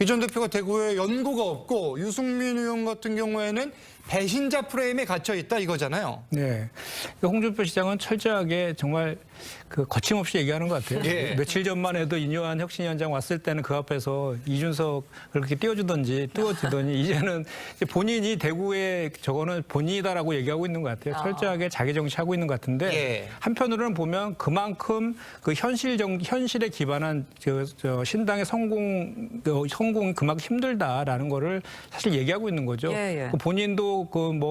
이 전 대표가 대구에 연고가 없고 유승민 의원 같은 경우에는 배신자 프레임에 갇혀 있다 이거잖아요. 네. 홍준표 시장은 철저하게 정말 거침없이 얘기하는 것 같아요. 예. 며칠 전만 해도 인요한 혁신위원장 왔을 때는 그 앞에서 이준석을 그렇게 띄워주더니 이제는 이제 본인이 대구에 저거는 본인이다라고 얘기하고 있는 것 같아요. 철저하게 자기 정치하고 있는 것 같은데 예. 한편으로는 보면 그만큼 그 현실에 기반한 신당의 성공이 그만큼 힘들다라는 거를 사실 얘기하고 있는 거죠. 예, 예. 본인도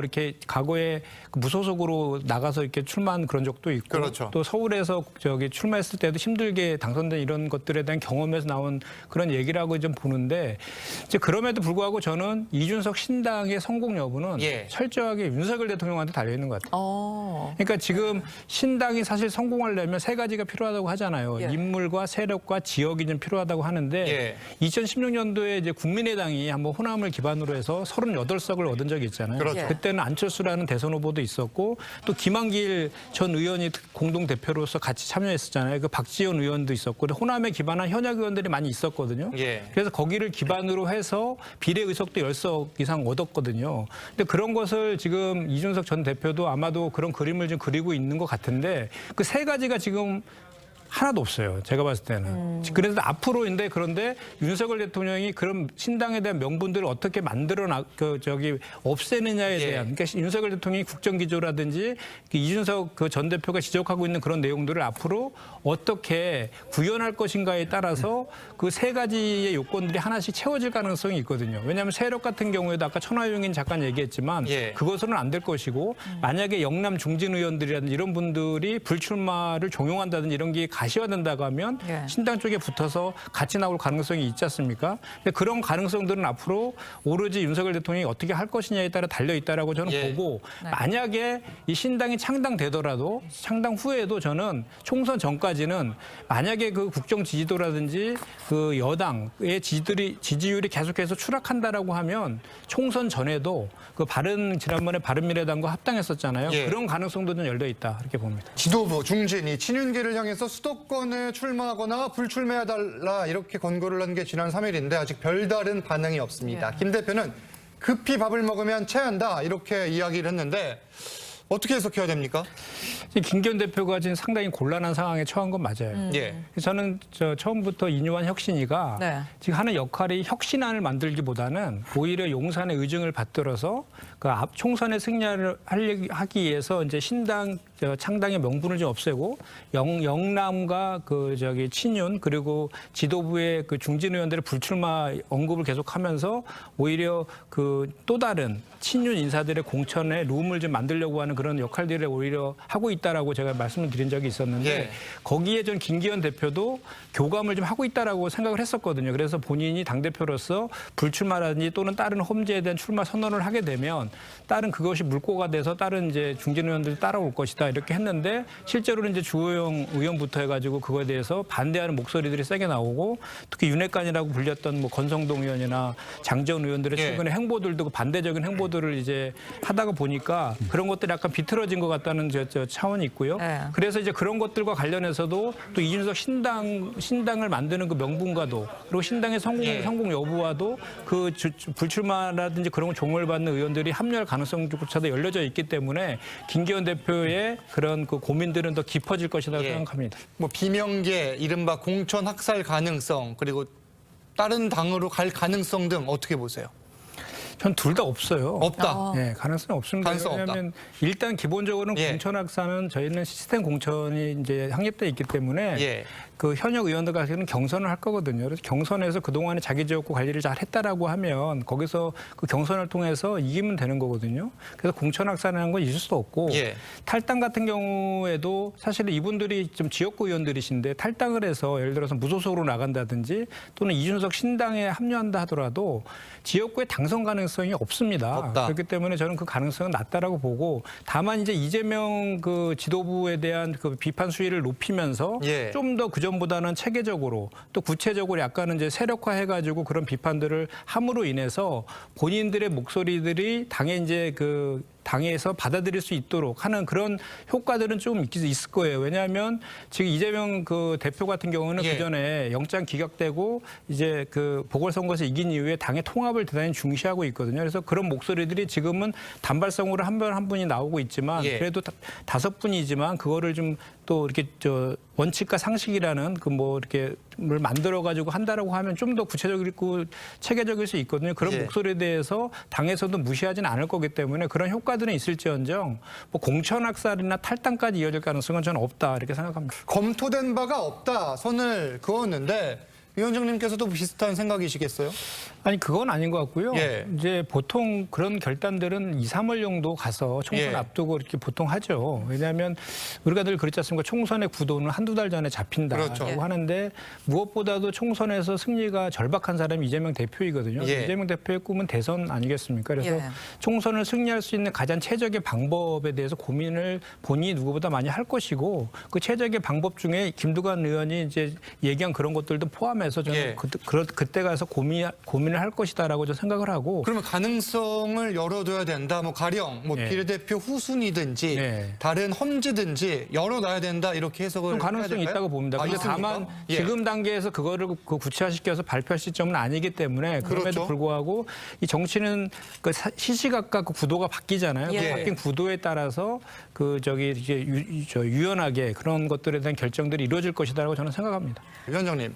이렇게 과거에 무소속으로 나가서 이렇게 출마한 그런 적도 있고 그렇죠. 또 서울에서 출마했을 때도 힘들게 당선된 이런 것들에 대한 경험에서 나온 그런 얘기라고 좀 보는데 이제 그럼에도 불구하고 저는 이준석 신당의 성공 여부는 예. 철저하게 윤석열 대통령한테 달려 있는 것 같아요. 그러니까 지금 신당이 사실 성공하려면 세 가지가 필요하다고 하잖아요. 예. 인물과 세력과 지역이 좀 필요하다고 하는데 예. 2016년도에 이제 국민의당이 한번 호남을 기반으로 해서 38석을 얻은 적이 있잖아요. 그렇죠. 그때는 안철수라는 대선 후보도 있었고 또 김한길 전 의원이 공동 대표로서 같이 참여했었잖아요. 그 박지원 의원도 있었고 호남에 기반한 현역 의원들이 많이 있었거든요. 예. 그래서 거기를 기반으로 해서 비례 의석도 10석 이상 얻었거든요. 근데 그런 것을 지금 이준석 전 대표도 아마도 그런 그림을 좀 그리고 있는 것 같은데 그 세 가지가 지금 하나도 없어요. 제가 봤을 때는. 그래서 앞으로인데 그런데 윤석열 대통령이 그런 신당에 대한 명분들을 어떻게 없애느냐에 대한 그러니까 윤석열 대통령이 국정기조라든지 이준석 전 대표가 지적하고 있는 그런 내용들을 앞으로 어떻게 구현할 것인가에 따라서 그 세 가지의 요건들이 하나씩 채워질 가능성이 있거든요. 왜냐하면 세력 같은 경우에도 아까 천하용인 잠깐 얘기했지만 그것으로는 안 될 것이고 만약에 영남 중진 의원들이라든지 이런 분들이 불출마를 종용한다든지 이런 게 가시화된다고 하면 신당 쪽에 붙어서 같이 나올 가능성이 있지 않습니까? 근데 그런 가능성들은 앞으로 오로지 윤석열 대통령이 어떻게 할 것이냐에 따라 달려있다라고 저는 보고 만약에 이 신당이 창당되더라도 창당 후에도 저는 총선 전까지는 만약에 그 국정 지지도라든지 그 여당의 지지율이 계속해서 추락한다라고 하면 총선 전에도 지난번에 바른미래당과 합당했었잖아요. 그런 가능성도 좀 열려 있다 이렇게 봅니다. 지도부 중진이 친윤계를 향해서 수도권에 출마하거나 불출마해달라 이렇게 권고를 한 게 지난 3일인데 아직 별다른 반응이 없습니다. 김 대표는 급히 밥을 먹으면 체한다 이렇게 이야기를 했는데 어떻게 해석해야 됩니까? 김기현 대표가 지금 상당히 곤란한 상황에 처한 건 맞아요. 저는 처음부터 인요한 혁신위가 지금 하는 역할이 혁신안을 만들기보다는 오히려 용산의 의중을 받들어서 그 앞 총선에 승리를 하기 위해서 이제 신당 창당의 명분을 좀 없애고 영남과 친윤 그리고 지도부의 그 중진 의원들의 불출마 언급을 계속하면서 오히려 또 다른 친윤 인사들의 공천에 룸을 좀 만들려고 하는 그런 역할들을 오히려 하고 있다라고 제가 말씀을 드린 적이 있었는데 거기에 전 김기현 대표도 교감을 좀 하고 있다라고 생각을 했었거든요. 그래서 본인이 당대표로서 불출마라든지 또는 다른 험지에 대한 출마 선언을 하게 되면 다른 그것이 물꼬가 돼서 다른 이제 중진 의원들이 따라올 것이다 이렇게 했는데 실제로는 이제 주호영 의원부터 해가지고 그거에 대해서 반대하는 목소리들이 세게 나오고 특히 윤핵관이라고 불렸던 건성동 의원이나 장재원 의원들의 최근의 행보들도 반대적인 행보들을 이제 하다가 보니까 그런 것들이 약간 비틀어진 것 같다는 차원이 있고요. 그래서 이제 그런 것들과 관련해서도 또 이준석 신당을 만드는 그 명분과도 그리고 신당의 성공 여부와도 그 불출마라든지 그런 걸 종을 받는 의원들이 합류할 가능성조차도 열려져 있기 때문에 김기현 대표의 그런 그 고민들은 더 깊어질 것이라고 생각합니다. 비명계, 이른바 공천 학살 가능성 그리고 다른 당으로 갈 가능성 등 어떻게 보세요? 전 둘 다 없어요. 없다. 네, 가능성이 없습니다. 왜냐하면 일단 기본적으로는 공천 학사는 저희는 시스템 공천이 이제 확립돼 있기 때문에 그 현역 의원들 같은 경선을 할 거거든요. 그래서 경선에서 그동안에 자기 지역구 관리를 잘 했다라고 하면 거기서 그 경선을 통해서 이기면 되는 거거든요. 그래서 공천 학사라는 건 있을 수도 없고 탈당 같은 경우에도 사실은 이분들이 좀 지역구 의원들이신데 탈당을 해서 예를 들어서 무소속으로 나간다든지 또는 이준석 신당에 합류한다 하더라도 지역구의 당선 가능성이 없습니다. 그렇기 때문에 저는 그 가능성은 낮다라고 보고 다만 이제 이재명 그 지도부에 대한 그 비판 수위를 높이면서 좀 더 그전보다는 체계적으로 또 구체적으로 약간은 이제 세력화해가지고 그런 비판들을 함으로 인해서 본인들의 목소리들이 당의 이제 그 당에서 받아들일 수 있도록 하는 그런 효과들은 좀 있을 거예요. 왜냐하면 지금 이재명 그 대표 같은 경우는 예. 그전에 영장 기각되고 이제 그 보궐선거에서 이긴 이후에 당의 통합을 대단히 중시하고 있거든요. 그래서 그런 목소리들이 지금은 단발성으로 한 분 한 분이 나오고 있지만 예. 그래도 5분이지만 그거를 좀 또 이렇게 원칙과 상식이라는 그 뭐 이렇게 를 만들어 가지고 한다라고 하면 좀 더 구체적이고 체계적일 수 있거든요. 그런 예. 목소리에 대해서 당에서도 무시하지는 않을 거기 때문에 그런 효과들은 있을지언정 뭐 공천학살이나 탈당까지 이어질 가능성은 저는 없다 이렇게 생각합니다. 검토된 바가 없다 선을 그었는데 위원장님께서도 비슷한 생각이시겠어요? 아니 그건 아닌 것 같고요. 예. 이제 보통 그런 결단들은 2, 3월 정도 가서 총선 예. 앞두고 이렇게 보통 하죠. 왜냐하면 우리가 늘 그렇지 않습니까? 총선의 구도는 한두 달 전에 잡힌다라고 그렇죠. 하는데 무엇보다도 총선에서 승리가 절박한 사람이 이재명 대표이거든요. 예. 이재명 대표의 꿈은 대선 아니겠습니까? 그래서 예. 총선을 승리할 수 있는 가장 최적의 방법에 대해서 고민을 본인이 누구보다 많이 할 것이고 그 최적의 방법 중에 김두관 의원이 이제 얘기한 그런 것들도 포함해서 저는 예. 그때 가서 고민을 할 것이다라고 저 생각을 하고. 그러면 가능성을 열어둬야 된다. 뭐 가령 뭐 예. 비례대표 후순위든지 예. 다른 험지든지 열어놔야 된다 이렇게 해석을 좀 가능성이 해야 될까요? 있다고 봅니다. 아, 근데 있습니까? 다만 예. 지금 단계에서 그거를 그 구체화시켜서 발표할 시점은 아니기 때문에 그럼에도 그렇죠. 불구하고 이 정치는 그 시시각각 그 구도가 바뀌잖아요. 예. 그 바뀐 구도에 따라서 그 저기 이제 유연하게 그런 것들에 대한 결정들이 이루어질 것이다라고 저는 생각합니다. 위원장님,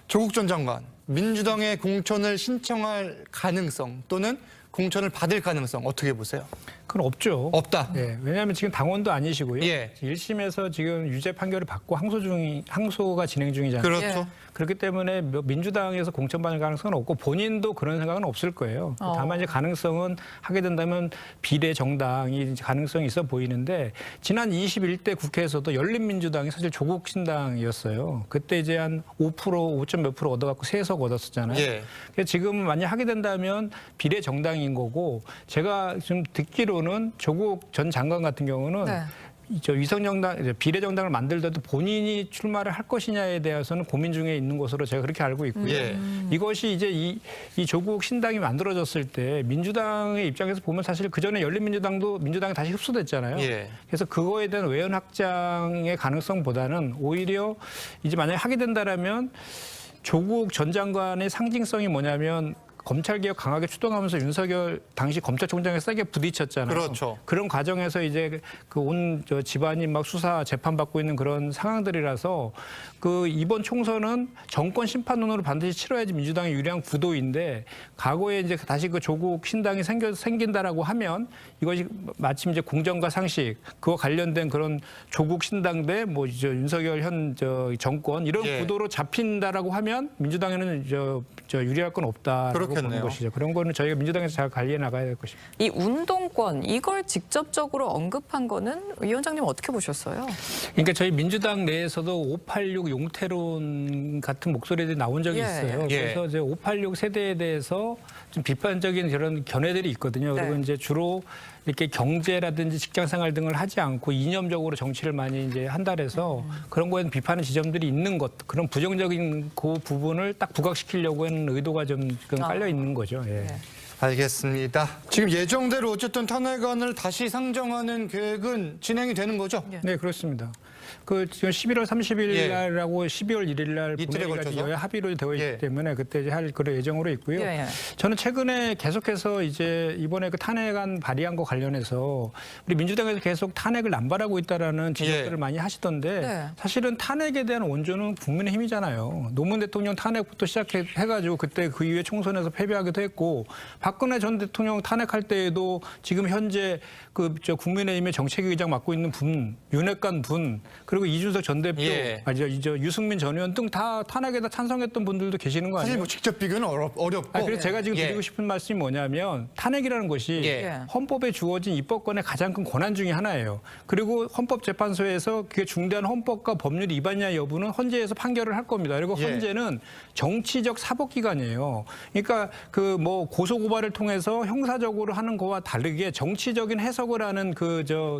조국 전 장관 민주당의 공천을 신청할 가능성 또는 공천을 받을 가능성 어떻게 보세요? 그건 없죠. 없다. 예, 왜냐하면 지금 당원도 아니시고요. 예. 1심에서 지금 유죄 판결을 받고 항소가 진행 중이잖아요. 그렇죠. 예. 그렇기 때문에 민주당에서 공천받을 가능성은 없고 본인도 그런 생각은 없을 거예요. 다만 이제 가능성은 하게 된다면 비례 정당이 가능성이 있어 보이는데 지난 21대 국회에서도 열린민주당이 사실 조국 신당이었어요. 그때 이제 한 5%, 5점 몇 프로 얻어갖고 3석 얻었었잖아요. 예. 그래서 지금 만약 하게 된다면 비례 정당인 거고 제가 지금 듣기로는 조국 전 장관 같은 경우는 네. 저 위성정당, 비례정당을 만들더라도 본인이 출마를 할 것이냐에 대해서는 고민 중에 있는 것으로 제가 그렇게 알고 있고요. 예. 이것이 이제 이 조국 신당이 만들어졌을 때 민주당의 입장에서 보면 사실 그전에 열린민주당도 민주당에 다시 흡수됐잖아요. 예. 그래서 그거에 대한 외연 확장의 가능성보다는 오히려 이제 만약에 하게 된다라면 조국 전 장관의 상징성이 뭐냐면 검찰개혁 강하게 추동하면서 윤석열 당시 검찰총장에 세게 부딪혔잖아요. 그렇죠. 그런 과정에서 이제 그 온 집안이 막 수사 재판 받고 있는 그런 상황들이라서 그 이번 총선은 정권 심판론으로 반드시 치러야지 민주당이 유리한 구도인데 과거에 이제 다시 그 조국 신당이 생긴다라고 하면 이것이 마침 이제 공정과 상식 그와 관련된 그런 조국 신당 대 뭐 이제 윤석열 현 정권 이런 예. 구도로 잡힌다라고 하면 민주당에는 유리할 건 없다라고 보는 것이죠. 그런 거는 저희가 민주당에서 잘 관리해 나가야 될 것입니다. 이 운동권 이걸 직접적으로 언급한 거는 위원장님 어떻게 보셨어요? 그러니까 저희 민주당 내에서도 586 용태론 같은 목소리들이 나온 적이 예. 있어요. 예. 그래서 이제 586 세대에 대해서 좀 비판적인 그런 견해들이 있거든요. 그리고 네. 이제 주로 이렇게 경제라든지 직장 생활 등을 하지 않고 이념적으로 정치를 많이 이제 한달해서 그런 거에는 비판의 지점들이 있는 것, 그런 부정적인 그 부분을 딱 부각시키려고 하는 의도가 좀 깔려 있는 거죠. 예. 네. 알겠습니다. 지금 예정대로 어쨌든 탄핵안을 다시 상정하는 계획은 진행이 되는 거죠? 네, 그렇습니다. 그 지금 11월 30일 날하고 12월 1일 날 이틀에 본회의가 걸쳐서? 여야 합의로 되어 있기 예. 때문에 그때 이제 할 그런 예정으로 있고요. 예, 예. 저는 최근에 계속해서 이제 이번에 그 탄핵안 발의한 거 관련해서 우리 민주당에서 계속 탄핵을 남발하고 있다라는 지적들을 예. 많이 하시던데 네. 사실은 탄핵에 대한 원조는 국민의힘이잖아요. 노무현 대통령 탄핵부터 시작해가지고 그때 그 이후에 총선에서 패배하기도 했고 박근혜 전 대통령 탄핵할 때에도 지금 현재 국민의힘의 정책위의장 맡고 있는 분, 윤핵관 분, 그리고 이준석 전 대표, 예. 유승민 전 의원 등 다 탄핵에다 찬성했던 분들도 계시는 거 사실 아니에요? 뭐 직접 비교는 어렵고. 그래서 제가 지금 예. 드리고 싶은 말씀이 뭐냐면 탄핵이라는 것이 예. 헌법에 주어진 입법권의 가장 큰 권한 중에 하나예요. 그리고 헌법재판소에서 그게 중대한 헌법과 법률 위반이냐 여부는 헌재에서 판결을 할 겁니다. 그리고 예. 헌재는 정치적 사법기관이에요. 그러니까 그 뭐 고소고발을 통해서 형사적으로 하는 거와 다르게 정치적인 해석을 하는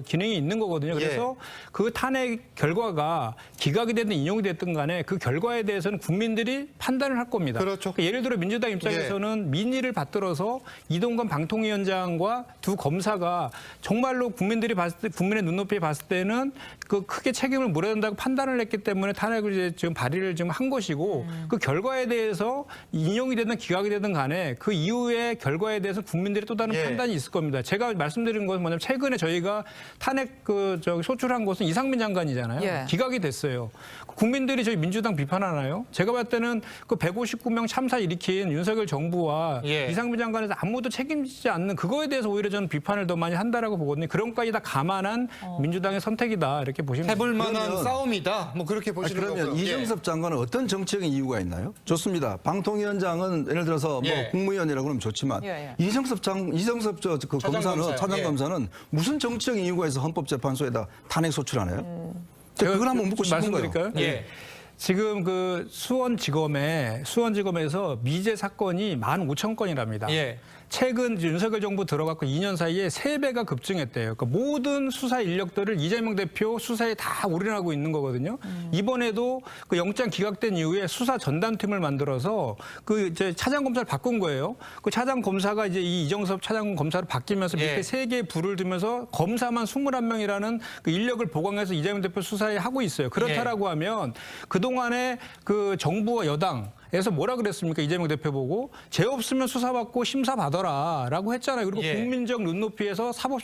기능이 있는 거거든요. 그래서 그 탄핵 결과가 기각이 됐든 인용이 됐든 간에 그 결과에 대해서는 국민들이 판단을 할 겁니다. 그렇죠. 예를 들어 민주당 입장에서는 민의를 받들어서 이동관 방통위원장과 두 검사가 정말로 국민들이 봤을 때, 국민의 눈높이에 봤을 때는 그 크게 책임을 물어야 된다고 판단을 했기 때문에 탄핵을 이제 지금 발의를 지금 한 것이고 그 결과에 대해서 인용이 되든 기각이 되든 간에 그 이후의 결과에 대해서 국민들이 또 다른 판단이 있을 겁니다. 제가 말씀드린 것은 뭐냐면 최근에 저희가 탄핵 소출한 것은 이상민 장관이잖아요. 기각이 됐어요. 국민들이 저희 민주당 비판하나요? 제가 봤을 때는 그 159명 참사 일으킨 윤석열 정부와 이상민 장관에서 아무도 책임지지 않는 그거에 대해서 오히려 저는 비판을 더 많이 한다라고 보거든요. 그런 것까지 다 감안한 민주당의 선택이다 이렇게 보시면 해볼 만한 그러면- 싸움이다. 뭐 그렇게 보시는 그러면 거고요. 이정섭 장관은 어떤 정치적인 이유가 있나요? 좋습니다. 방통위원장은 예를 들어서 뭐 국무위원이라고 그러면 좋지만 이정섭 그 검사는 차장 검사는 무슨 정치적인 이유가 있어 헌법재판소에다 탄핵 소출하나요? 그걸 한번 묻고 싶은 거예요. 말씀드릴까요? 지금 그 수원지검에서 미제 사건이 15,000건이랍니다. 최근 윤석열 정부 들어갔고 2년 사이에 3배가 급증했대요. 그러니까 모든 수사 인력들을 이재명 대표 수사에 다 올인하고 있는 거거든요. 이번에도 그 영장 기각된 이후에 수사 전담팀을 만들어서 그 이제 차장 검사를 바꾼 거예요. 그 차장 검사가 이제 이 이정섭 차장 검사로 바뀌면서 밑에 3개의 불을 두면서 검사만 21명이라는 그 인력을 보강해서 이재명 대표 수사에 하고 있어요. 그렇다라고 하면 그동안에 그 정부와 여당에서 뭐라 그랬습니까? 이재명 대표 보고 죄 없으면 수사받고 심사받아라라고 했잖아요. 그리고 국민적 눈높이에서 사법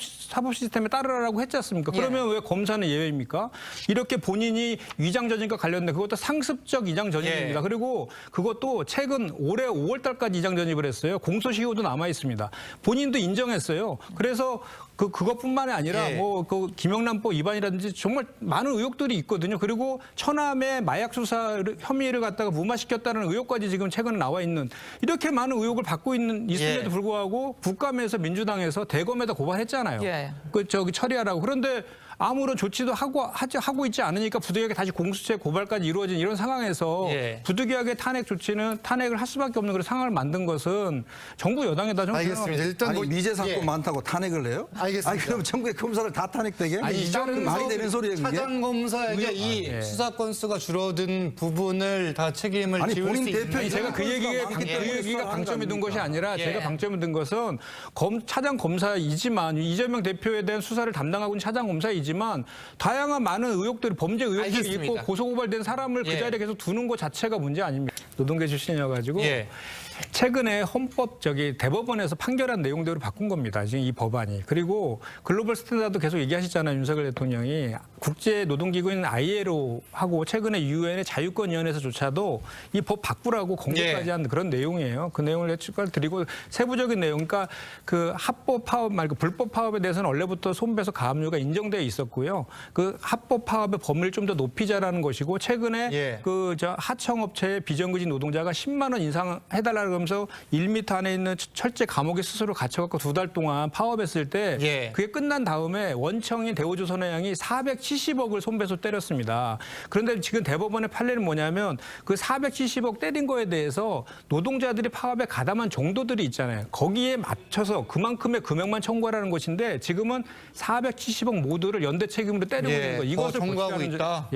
시스템에 따르라라고 했지 않습니까? 그러면 왜 검사는 예외입니까? 이렇게 본인이 위장전입과 관련된 그것도 상습적 위장전입입니다. 그리고 그것도 최근 올해 5월 달까지 위장전입을 했어요. 공소시효도 남아 있습니다. 본인도 인정했어요. 그래서 그것뿐만이 아니라 뭐 그 김영란법 위반이라든지 정말 많은 의혹들이 있거든요. 그리고 천암의 마약 수사 혐의를 갖다가 무마시켰다는 의혹까지 지금 최근에 나와 있는 이렇게 많은 의혹을 받고 있음에도 불구하고 국감에서 민주당에서 대검에다 고발했잖아요. 처리하라고. 그런데 아무런 조치도 하고 있지 않으니까 부득이하게 다시 공수처 고발까지 이루어진 이런 상황에서 부득이하게 탄핵을 할 수밖에 없는 그런 상황을 만든 것은 정부 여당에다 좀 알겠습니다. 일단 아니 미제 사건 많다고 탄핵을 해요? 알겠습니다. 아니 그럼 전국의 검사를 다 탄핵되게? 이정섭 말이 되는 소리예요, 그게? 차장 검사에게 이 수사 건수가 줄어든 부분을 다 책임을 아니, 지울 본인 수 대표 있는 제가 그 얘기가 방점이 든 것이 아니라 제가 방점이 든 것은 차장 검사이지만 이재명 대표에 대한 수사를 담당하고 있는 차장 검사이지만 다양한 많은 의혹들이 범죄 의혹들이 알겠습니다. 있고 고소고발된 사람을 그 자리에 계속 두는 것 자체가 문제 아닙니까? 노동계 출신이어가지고 최근에 대법원에서 판결한 내용대로 바꾼 겁니다. 지금 이 법안이. 그리고 글로벌 스탠다드 계속 얘기하시잖아요. 윤석열 대통령이. 국제노동기구인 ILO하고 최근에 유엔의 자유권위원회에서조차도 이 법 바꾸라고 권고까지 한 그런 내용이에요. 그 내용을 드리고 세부적인 내용. 그러니까 그 합법 파업 말고 불법 파업에 대해서는 원래부터 손배소 가압류가 인정되어 있었고요. 그 합법 파업의 범위를 좀 더 높이자라는 것이고 최근에 하청업체의 비정규직 노동자가 10만 원 인상해달라는 그러면서 1m 안에 있는 철제 감옥에 스스로 갇혀갖고 2달 동안 파업했을 때 그게 끝난 다음에 원청인 대우조선해양이 470억을 손배소 때렸습니다. 그런데 지금 대법원의 판례는 뭐냐면 그 470억 때린 거에 대해서 노동자들이 파업에 가담한 정도들이 있잖아요. 거기에 맞춰서 그만큼의 금액만 청구하라는 것인데 지금은 470억 모두를 연대 책임으로 때리고 있는 거예요. 이것을 청구하고 있다.